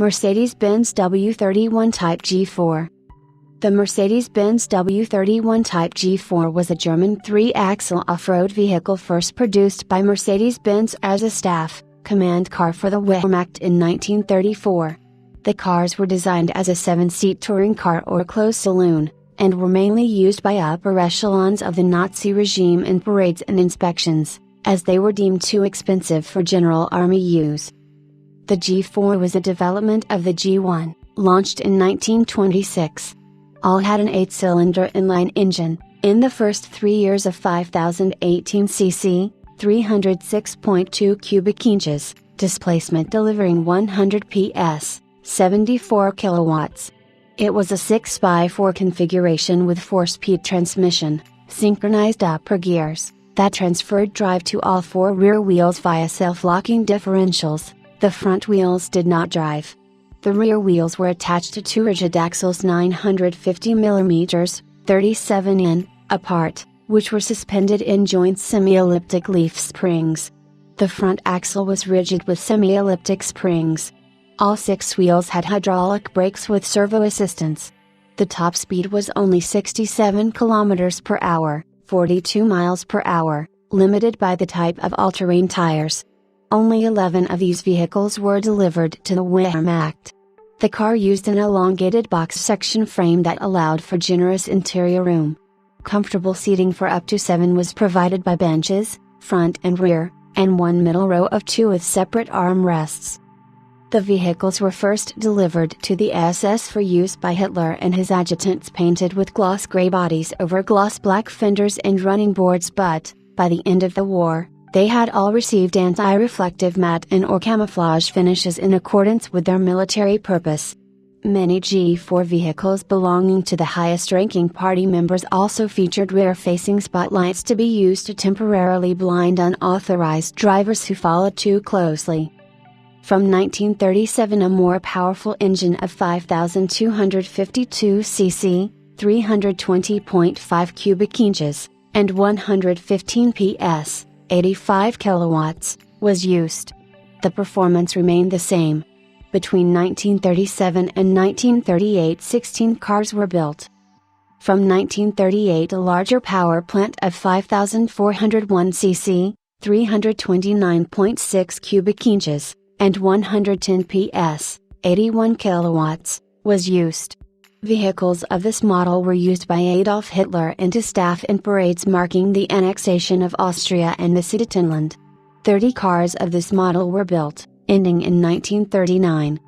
Mercedes-Benz W31 Type G4. The Mercedes-Benz W31 Type G4 was a German 3-axle off-road vehicle first produced by Mercedes-Benz as a staff, command car for the Wehrmacht in 1934. The cars were designed as a 7-seat touring car or closed saloon, and were mainly used by upper echelons of the Nazi regime in parades and inspections, as they were deemed too expensive for general army use. The G4 was a development of the G1, launched in 1926. All had an 8-cylinder inline engine, in the first 3 years of 5,018 cc, 306.2 cubic inches, displacement delivering 100 PS, 74 kilowatts. It was a 6x4 configuration with 4-speed transmission, synchronized upper gears, that transferred drive to all 4 rear wheels via self-locking differentials. The front wheels did not drive. The rear wheels were attached to 2 rigid axles 950 mm, 37 in, apart, which were suspended in joints semi-elliptic leaf springs. The front axle was rigid with semi-elliptic springs. All 6 wheels had hydraulic brakes with servo assistance. The top speed was only 67 km per hour, 42 miles per hour, limited by the type of all-terrain tires. Only 11 of these vehicles were delivered to the Wehrmacht. The car used an elongated box section frame that allowed for generous interior room. Comfortable seating for up to 7 was provided by benches, front and rear, and one middle row of 2 with separate armrests. The vehicles were first delivered to the SS for use by Hitler and his adjutants, painted with gloss gray bodies over gloss black fenders and running boards, but, by the end of the war, they had all received anti-reflective matte and or camouflage finishes in accordance with their military purpose. Many G4 vehicles belonging to the highest-ranking party members also featured rear-facing spotlights to be used to temporarily blind unauthorized drivers who followed too closely. From 1937, a more powerful engine of 5,252 cc, 320.5 cubic inches, and 115 PS, 85 kilowatts, was used. The performance remained the same. Between 1937 and 1938, 16 cars were built. From 1938, a larger power plant of 5,401 cc, 329.6 cubic inches, and 110 PS, 81 kilowatts, was used. Vehicles of this model were used by Adolf Hitler and his staff in parades marking the annexation of Austria and the Sudetenland. 30 cars of this model were built, ending in 1939.